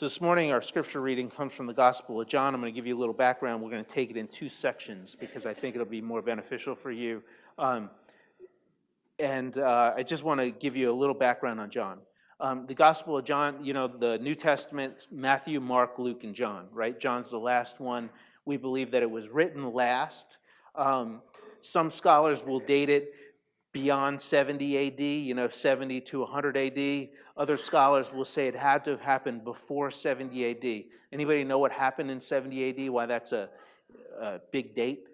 So this morning our scripture reading comes from the Gospel of John. I'm going to give you a little background. We're going to take it in two sections because I think it'll be more beneficial for you. I just want to give you a little background on John. The Gospel of John, the New Testament, Matthew, Mark, Luke, and John, right? John's the last one. We believe that it was written last. Some scholars will date it beyond 70 AD, 70 to 100 AD. Other scholars will say it had to have happened before 70 AD. Anybody know what happened in 70 AD, why that's a big date?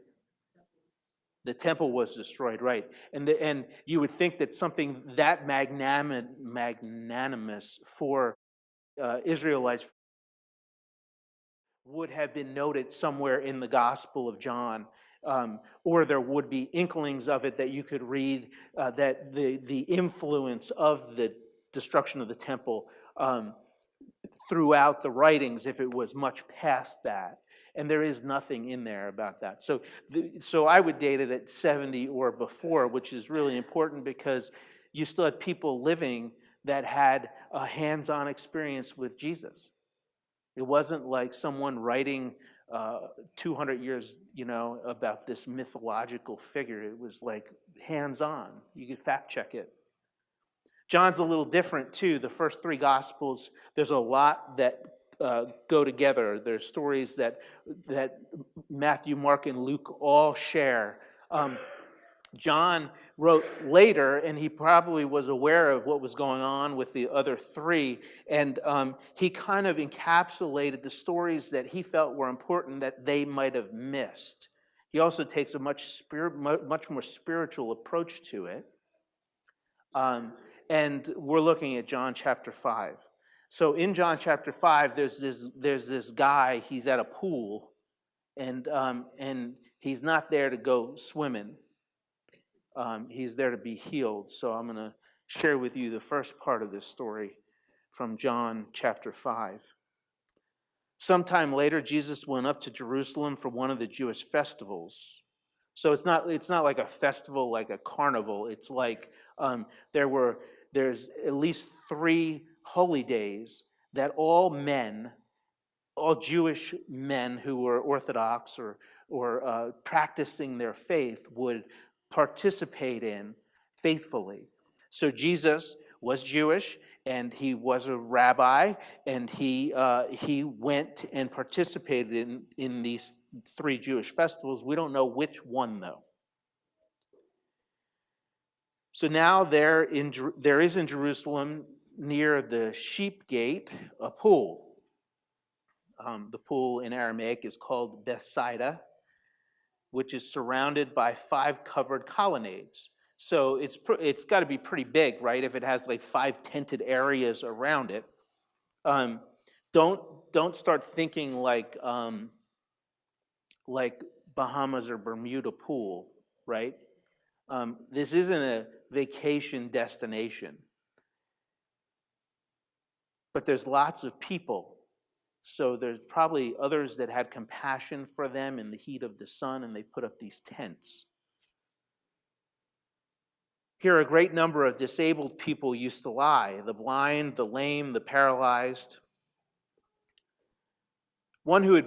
The temple was destroyed, right? And you would think that something that magnanimous for Israelites would have been noted somewhere in the Gospel of John. Or there would be inklings of it that you could read, that the influence of the destruction of the temple throughout the writings, if it was much past that. And there is nothing in there about that. So I would date it at 70 or before, which is really important because you still had people living that had a hands-on experience with Jesus. It wasn't like someone writing 200 years, about this mythological figure. It was like hands-on. You could fact check it. John's a little different too. The first three Gospels, there's a lot that go together. There's stories that Matthew, Mark, and Luke all share. John wrote later, and he probably was aware of what was going on with the other three, and he kind of encapsulated the stories that he felt were important that they might have missed. He also takes a much more spiritual approach to it, and we're looking at John chapter 5. So in John chapter 5, there's this guy. He's at a pool, and he's not there to go swimming. He's there to be healed. So I'm going to share with you the first part of this story from John chapter 5. Sometime later, Jesus went up to Jerusalem for one of the Jewish festivals. So it's not like a festival, like a carnival. It's like there's at least 3 holy days that all Jewish men who were Orthodox or practicing their faith would participate in faithfully. So Jesus was Jewish, and he was a rabbi, and he went and participated in these 3 Jewish festivals. We don't know which one, though. So now there is in Jerusalem, near the sheep gate, a pool. The pool in Aramaic is called Bethsaida, which is surrounded by 5 covered colonnades. So it's got to be pretty big, right? If it has like 5 tented areas around it. Don't start thinking like Bahamas or Bermuda pool, right? This isn't a vacation destination. But there's lots of people. So there's probably others that had compassion for them in the heat of the sun, and they put up these tents. Here a great number of disabled people used to lie: the blind, the lame, the paralyzed. One who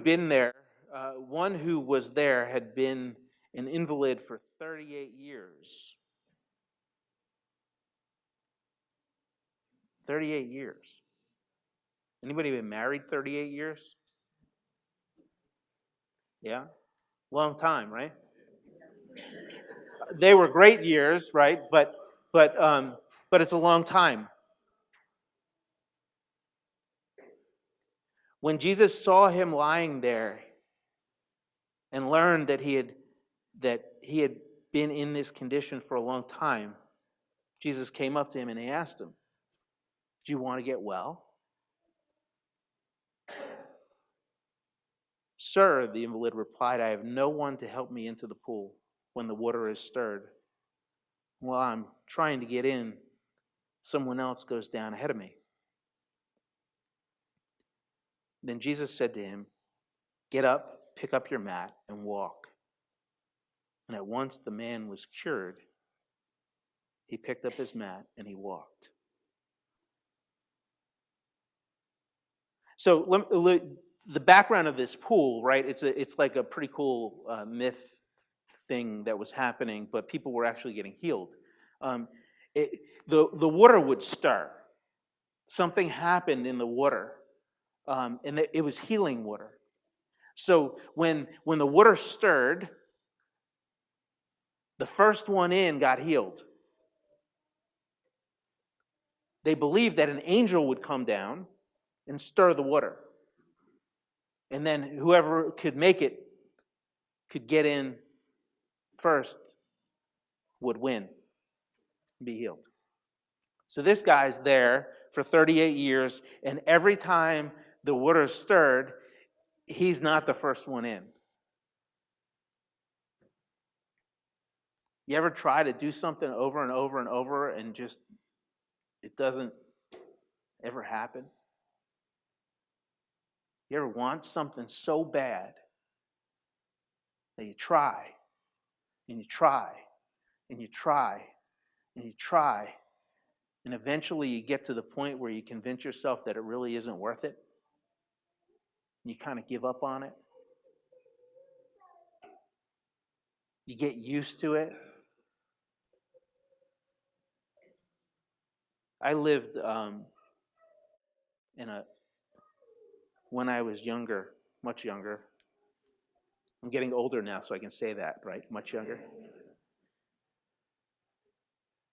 was there had been an invalid for 38 years. 38 years. Anybody been married 38 years? Yeah? Long time, right? They were great years, right? But it's a long time. When Jesus saw him lying there and learned that he had been in this condition for a long time, Jesus came up to him and he asked him, "Do you want to get well?" "Sir," the invalid replied, "I have no one to help me into the pool when the water is stirred. While I'm trying to get in, someone else goes down ahead of me." Then Jesus said to him, "Get up, pick up your mat, and walk." And at once the man was cured. He picked up his mat and he walked. So the background of this pool, right? It's like a pretty cool myth thing that was happening, but people were actually getting healed. Um, the water would stir. Something happened in the water, and it was healing water. So when the water stirred, the first one in got healed. They believed that an angel would come down and stir the water. And then whoever could make it, could get in first, would win and be healed. So this guy's there for 38 years, and every time the water is stirred, he's not the first one in. You ever try to do something over and over and over and just it doesn't ever happen? You ever want something so bad that you try and you try and you try and you try, and eventually you get to the point where you convince yourself that it really isn't worth it? You kind of give up on it. You get used to it. I lived when I was younger, much younger. I'm getting older now, so I can say that, right? Much younger.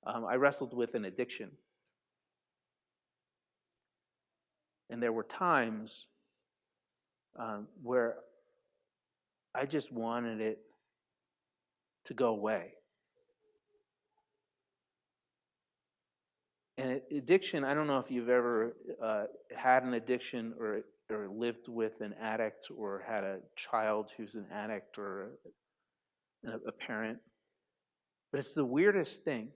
I wrestled with an addiction. And there were times where I just wanted it to go away. And addiction, I don't know if you've ever had an addiction or lived with an addict or had a child who's an addict or a parent, but it's the weirdest thing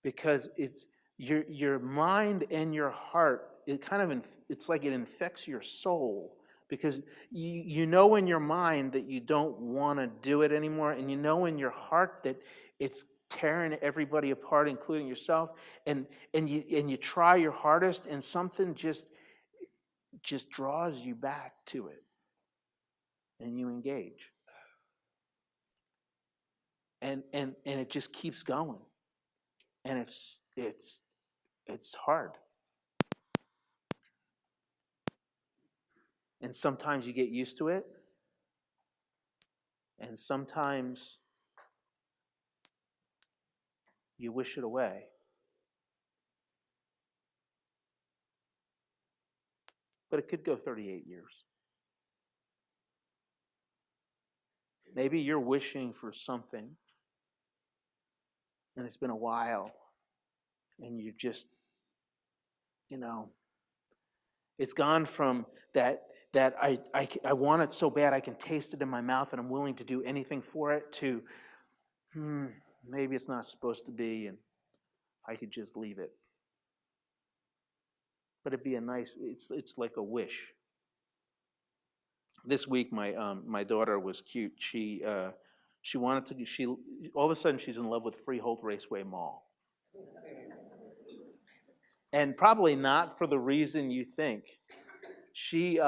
because it's your mind and your heart. It's like it infects your soul because you know in your mind that you don't want to do it anymore, and you know in your heart that it's tearing everybody apart, including yourself, and you try your hardest, and something just draws you back to it, and you engage, and it just keeps going, and it's hard, and sometimes you get used to it, and sometimes you wish it away. But it could go 38 years. Maybe you're wishing for something, and it's been a while, and you just, it's gone from that I want it so bad I can taste it in my mouth and I'm willing to do anything for it, to maybe it's not supposed to be and I could just leave it. But it'd be it's like a wish. This week my daughter was cute. She wanted to all of a sudden she's in love with Freehold Raceway Mall. And probably not for the reason you think. She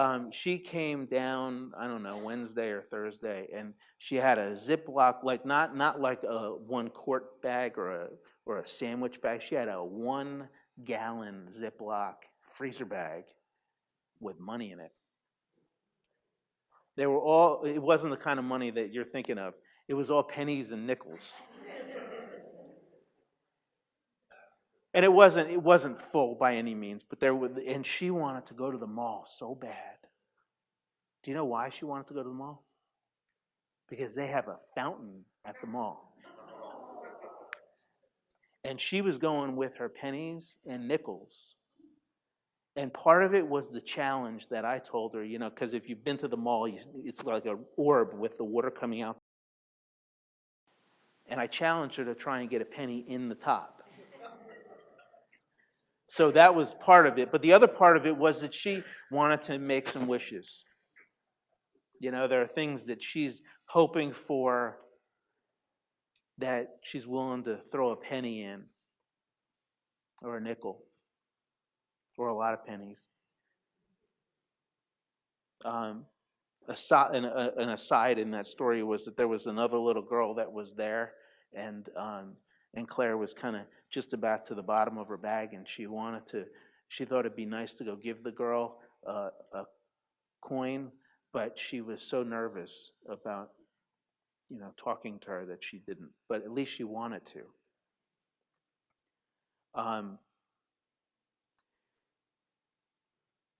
came down, I don't know, Wednesday or Thursday, and she had a Ziploc, like not like a 1-quart bag or a sandwich bag. She had a 1-gallon Ziploc freezer bag with money in it. It wasn't the kind of money that you're thinking of. It was all pennies and nickels. And it wasn't full by any means, but and she wanted to go to the mall so bad. Do you know why she wanted to go to the mall? Because they have a fountain at the mall. And she was going with her pennies and nickels. And part of it was the challenge that I told her, because if you've been to the mall, it's like an orb with the water coming out. And I challenged her to try and get a penny in the top. So that was part of it. But the other part of it was that she wanted to make some wishes. There are things that she's hoping for that she's willing to throw a penny in, or a nickel, or a lot of pennies. An aside in that story was that there was another little girl that was there, and Claire was kind of just about to the bottom of her bag, and she thought it'd be nice to go give the girl a coin, but she was so nervous about talking to her that she didn't. But at least she wanted to.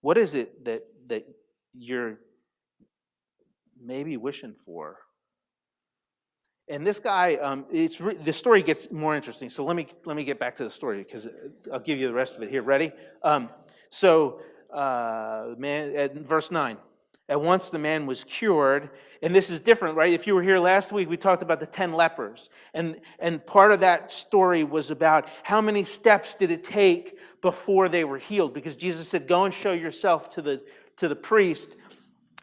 What is it that you're maybe wishing for? And this guy, the story gets more interesting. So let me get back to the story, because I'll give you the rest of it here. Ready? Man, at verse 9. At once the man was cured, and this is different, right? If you were here last week, we talked about the 10 lepers, and part of that story was about how many steps did it take before they were healed, because Jesus said, "Go and show yourself to the priest."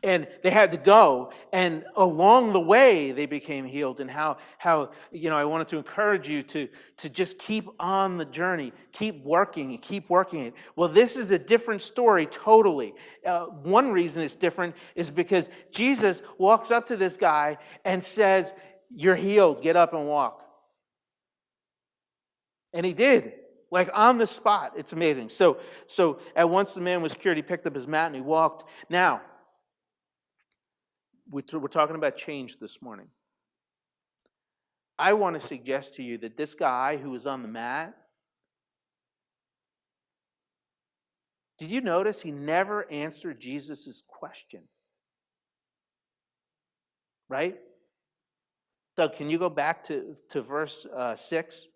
And they had to go, and along the way they became healed. And how I wanted to encourage you to just keep on the journey, keep working it. Well, this is a different story totally. One reason it's different is because Jesus walks up to this guy and says, "You're healed, get up and walk." And he did. Like on the spot. It's amazing. So at once the man was cured, he picked up his mat and he walked. Now, we're talking about change this morning. I want to suggest to you that this guy who was on the mat, did you notice he never answered Jesus' question? Right? Doug, can you go back to verse 6?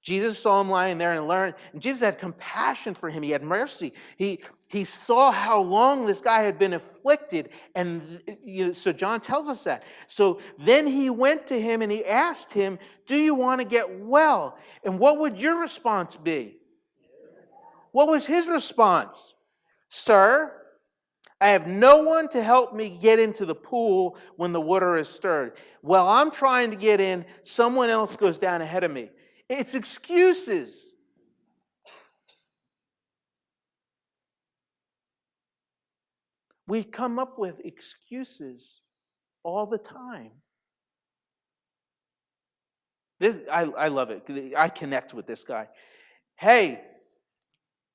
Jesus saw him lying there and learned, and Jesus had compassion for him. He had mercy. He saw how long this guy had been afflicted, and so John tells us that. So then he went to him and he asked him, "Do you want to get well?" And what would your response be? What was his response? "Sir, I have no one to help me get into the pool when the water is stirred. While I'm trying to get in, someone else goes down ahead of me." It's excuses. We come up with excuses all the time. I love it. I connect with this guy. Hey,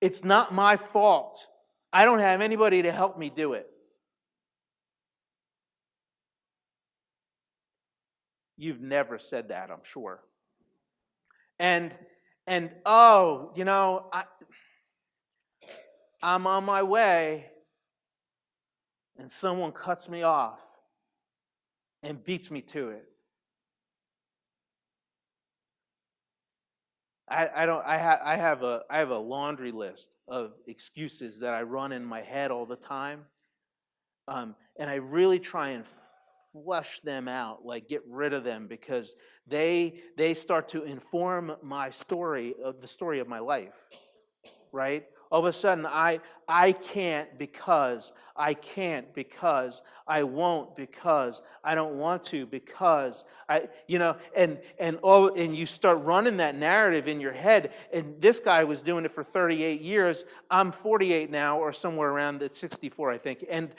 it's not my fault. I don't have anybody to help me do it. You've never said that, I'm sure. And oh, I'm on my way, and someone cuts me off and beats me to it. I have a laundry list of excuses that I run in my head all the time, and I really try and flush them out, like get rid of them, because they start to inform my story, the story of my life, right? All of a sudden, I can't because I can't because I won't because I don't want to because and you start running that narrative in your head. And this guy was doing it for 38 years. I'm 48 now, or somewhere around the 64, I think. And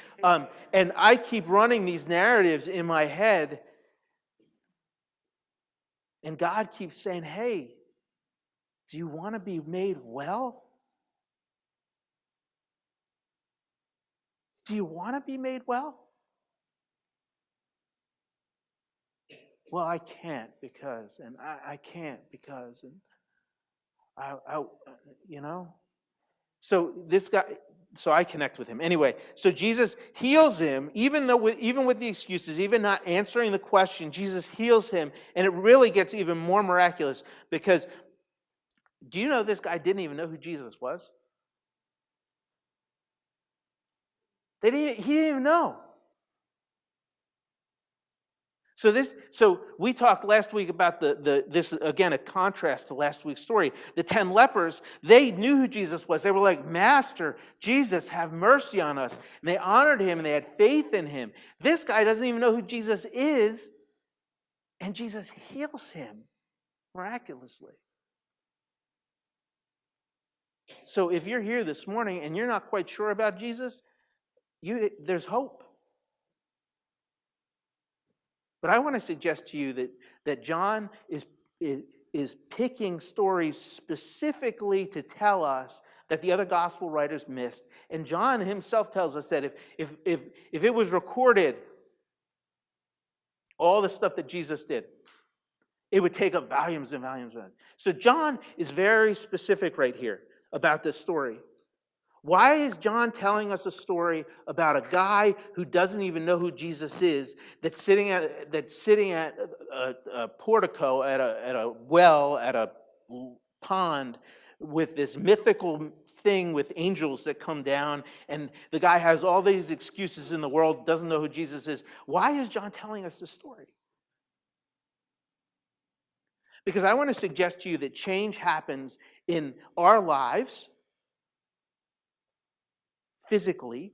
I keep running these narratives in my head. And God keeps saying, "Hey, do you want to be made well? Do you want to be made well?" "Well, I can't because, and I can't because, and So this guy, so I connect with him. Anyway, so Jesus heals him, even with the excuses, even not answering the question, Jesus heals him, and it really gets even more miraculous, because do you know this guy didn't even know who Jesus was? He didn't even know. So we talked last week about this, again, a contrast to last week's story. The 10 lepers, they knew who Jesus was. They were like, "Master, Jesus, have mercy on us." And they honored him and they had faith in him. This guy doesn't even know who Jesus is, and Jesus heals him miraculously. So if you're here this morning and you're not quite sure about Jesus, there's hope. But I want to suggest to you that John is picking stories specifically to tell us that the other gospel writers missed. And John himself tells us that if it was recorded, all the stuff that Jesus did, it would take up volumes and volumes and volumes. So John is very specific right here about this story. Why is John telling us a story about a guy who doesn't even know who Jesus is, that's sitting at a portico, at a well, at a pond, with this mythical thing with angels that come down, and the guy has all these excuses in the world, doesn't know who Jesus is? Why is John telling us this story? Because I want to suggest to you that change happens in our lives, physically.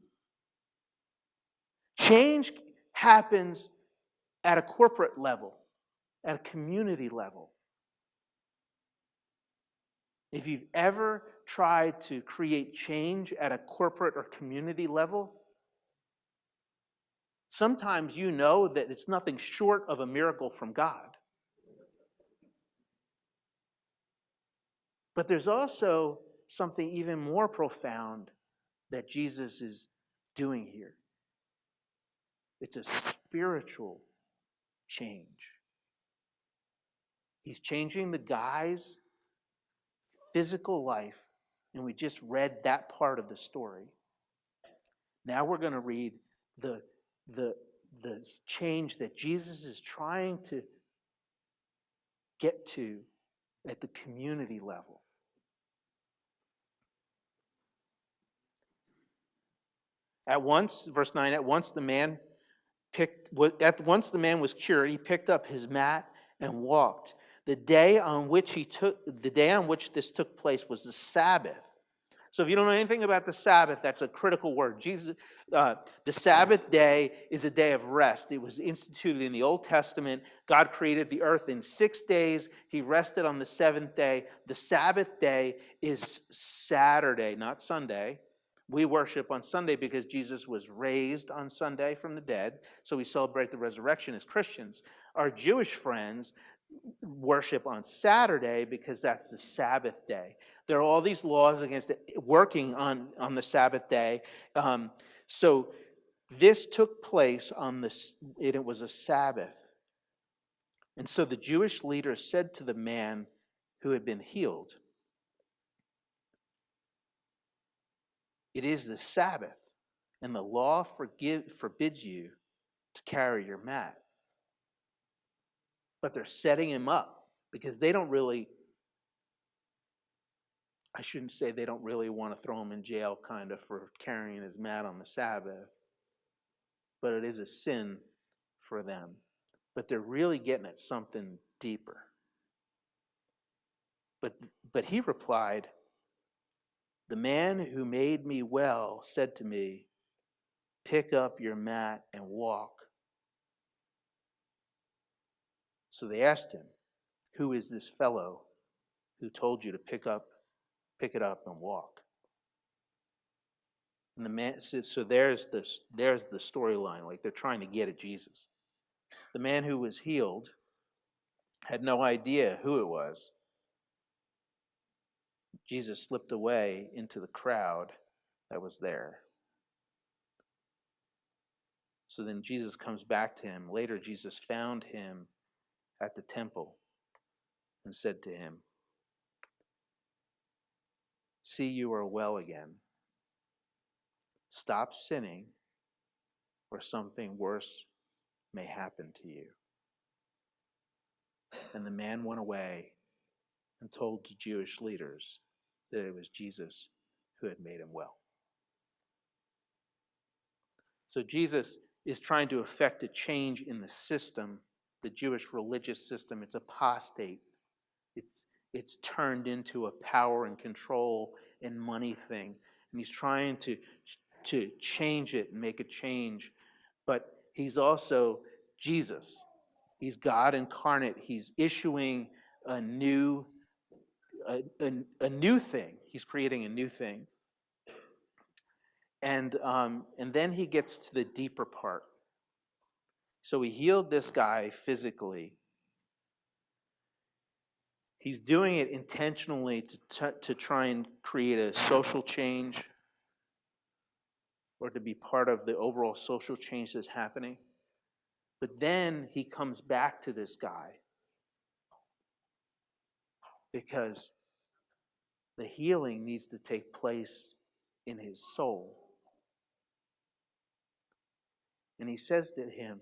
Change happens at a corporate level, at a community level. If you've ever tried to create change at a corporate or community level, sometimes you know that it's nothing short of a miracle from God. But there's also something even more profound that Jesus is doing here. It's a spiritual change. He's changing the guy's physical life, and we just read that part of the story. Now we're going to read the change that Jesus is trying to get to at the community level. At once, verse 9, once the man was cured, he picked up his mat and walked. The day on which this took place was the Sabbath. So if you don't know anything about the Sabbath, that's a critical word. The Sabbath day is a day of rest. It was instituted in the Old Testament. God created the earth in 6 days. He rested on the seventh day. The Sabbath day is Saturday, not Sunday. We worship on Sunday because Jesus was raised on Sunday from the dead, so we celebrate the resurrection as Christians. Our Jewish friends worship on Saturday because that's the Sabbath day. There are all these laws against working on the Sabbath day. So this took place it was a Sabbath. And so the Jewish leaders said to the man who had been healed, "It is the Sabbath, and the law forbids you to carry your mat." But they're setting him up because they don't really want to throw him in jail kind of for carrying his mat on the Sabbath. But it is a sin for them. But they're really getting at something deeper. But he replied, "The man who made me well said to me, 'Pick up your mat and walk.'" So they asked him, "Who is this fellow who told you to pick it up and walk?" And the man says, so there's the storyline, like they're trying to get at Jesus. The man who was healed had no idea who it was. Jesus slipped away into the crowd that was there. So then Jesus comes back to him. Later, Jesus found him at the temple and said to him, "See, you are well again. Stop sinning, or something worse may happen to you." And the man went away and told the Jewish leaders that it was Jesus who had made him well. So Jesus is trying to effect a change in the system, the Jewish religious system. It's apostate. It's turned into a power and control and money thing. And he's trying to change it and make a change. But he's also Jesus. He's God incarnate. He's issuing a new thing. He's creating a new thing. And then he gets to the deeper part. So he healed this guy physically. He's doing it intentionally to try and create a social change, or to be part of the overall social change that's happening. But then he comes back to this guy because the healing needs to take place in his soul. And he says to him,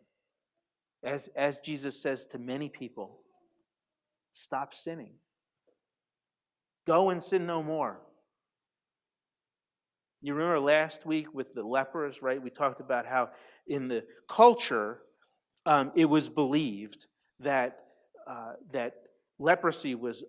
as Jesus says to many people, stop sinning. Go and sin no more. You remember last week with the lepers, right? We talked about how in the culture, it was believed that leprosy was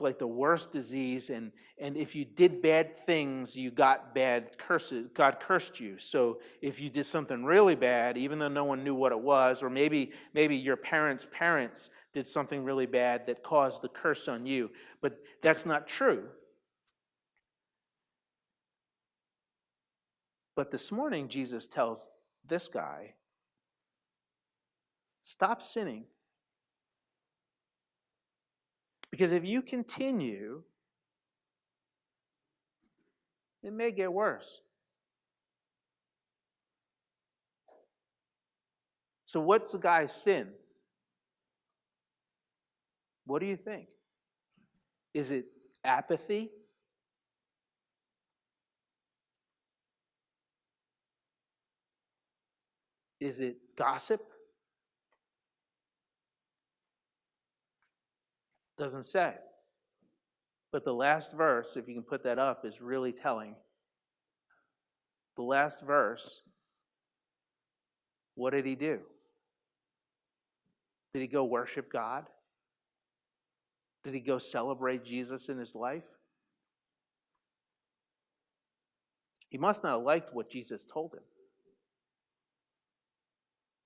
like the worst disease, and if you did bad things, you got bad curses. God cursed you. So if you did something really bad, even though no one knew what it was, or maybe your parents' parents did something really bad that caused the curse on you, but that's not true. But this morning, Jesus tells this guy, stop sinning. Because if you continue, it may get worse. So what's the guy's sin? What do you think? Is it apathy? Is it gossip? Doesn't say. But the last verse, if you can put that up, is really telling. The last verse, what did he do? Did he go worship God? Did he go celebrate Jesus in his life? He must not have liked what Jesus told him.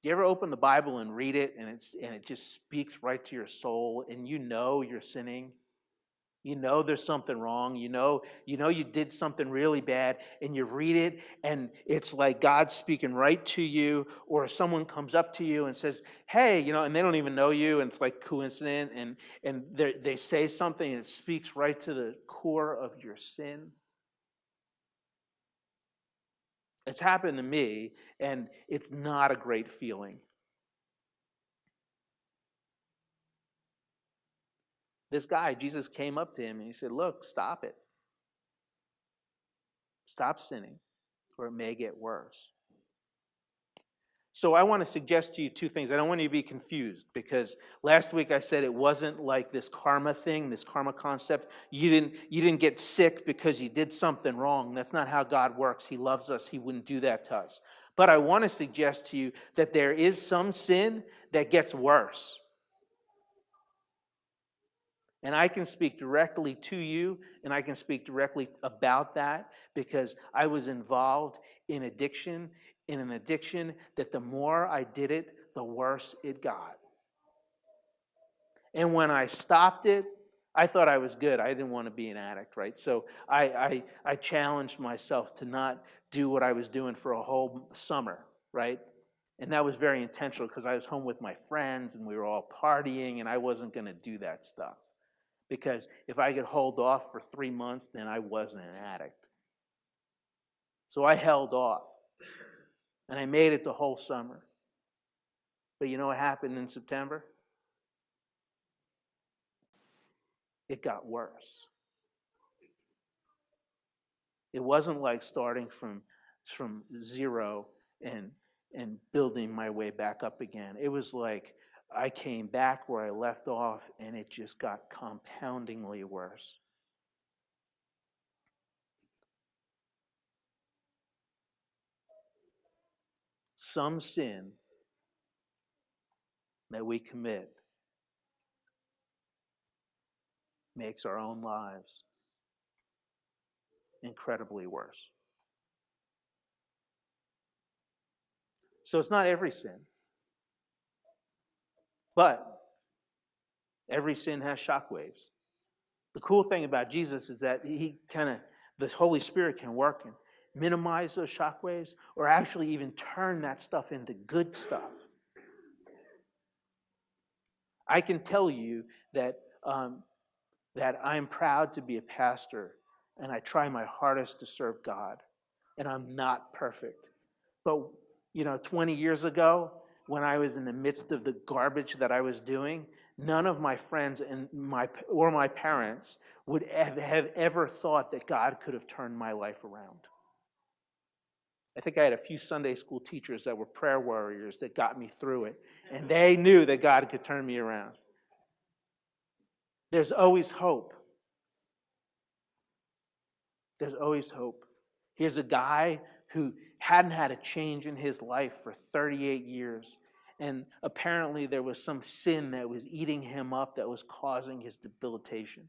Do you ever open the Bible and read it, and it just speaks right to your soul, and you know you're sinning? You know there's something wrong. You know you did something really bad, and you read it, and it's like God speaking right to you, or someone comes up to you and says, hey, and they don't even know you, and it's like coincident, and they say something, and it speaks right to the core of your sin. It's happened to me, and it's not a great feeling. This guy, Jesus came up to him and he said, look, stop it. Stop sinning, or it may get worse. So I want to suggest to you two things. I don't want you to be confused, because last week I said it wasn't like this karma thing, this karma concept. You didn't get sick because you did something wrong. That's not how God works. He loves us. He wouldn't do that to us. But I want to suggest to you that there is some sin that gets worse. And I can speak directly to you, and I can speak directly about that, because I was involved in an addiction that the more I did it, the worse it got. And when I stopped it, I thought I was good. I didn't want to be an addict, right? So I challenged myself to not do what I was doing for a whole summer, right? And that was very intentional, because I was home with my friends, and we were all partying, and I wasn't going to do that stuff. Because if I could hold off for 3 months, then I wasn't an addict. So I held off. And I made it the whole summer. But you know what happened in September? It got worse. It wasn't like starting from zero and building my way back up again. It was like I came back where I left off, and it just got compoundingly worse. Some sin that we commit makes our own lives incredibly worse. So it's not every sin. But every sin has shockwaves. The cool thing about Jesus is that the Holy Spirit can work minimize those shock waves or actually even turn that stuff into good stuff. I can tell you that that I'm proud to be a pastor, and I try my hardest to serve God, and I'm not perfect. But 20 years ago, when I was in the midst of the garbage that I was doing, none of my friends and my parents would have ever thought that God could have turned my life around. I think I had a few Sunday school teachers that were prayer warriors that got me through it, and they knew that God could turn me around. There's always hope. There's always hope. Here's a guy who hadn't had a change in his life for 38 years. And apparently there was some sin that was eating him up that was causing his debilitation.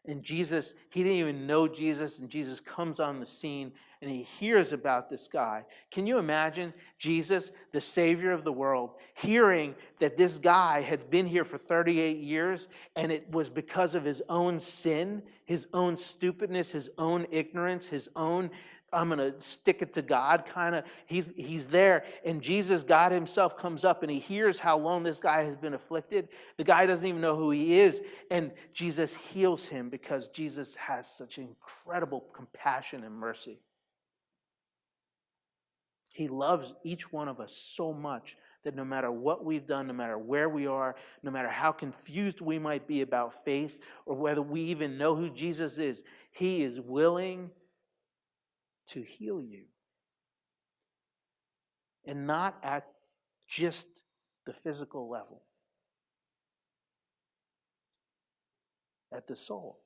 And Jesus, he didn't even know Jesus, and Jesus comes on the scene and he hears about this guy. Can you imagine Jesus, the Savior of the world, hearing that this guy had been here for 38 years and it was because of his own sin, his own stupidness, his own ignorance, his own I'm going to stick it to God kind of. He's there, and Jesus, God himself, comes up and he hears how long this guy has been afflicted. The guy doesn't even know who he is, and Jesus heals him because Jesus has such incredible compassion and mercy. He loves each one of us so much that no matter what we've done, no matter where we are, no matter how confused we might be about faith or whether we even know who Jesus is, he is willing to heal you. And not at just the physical level, at the soul.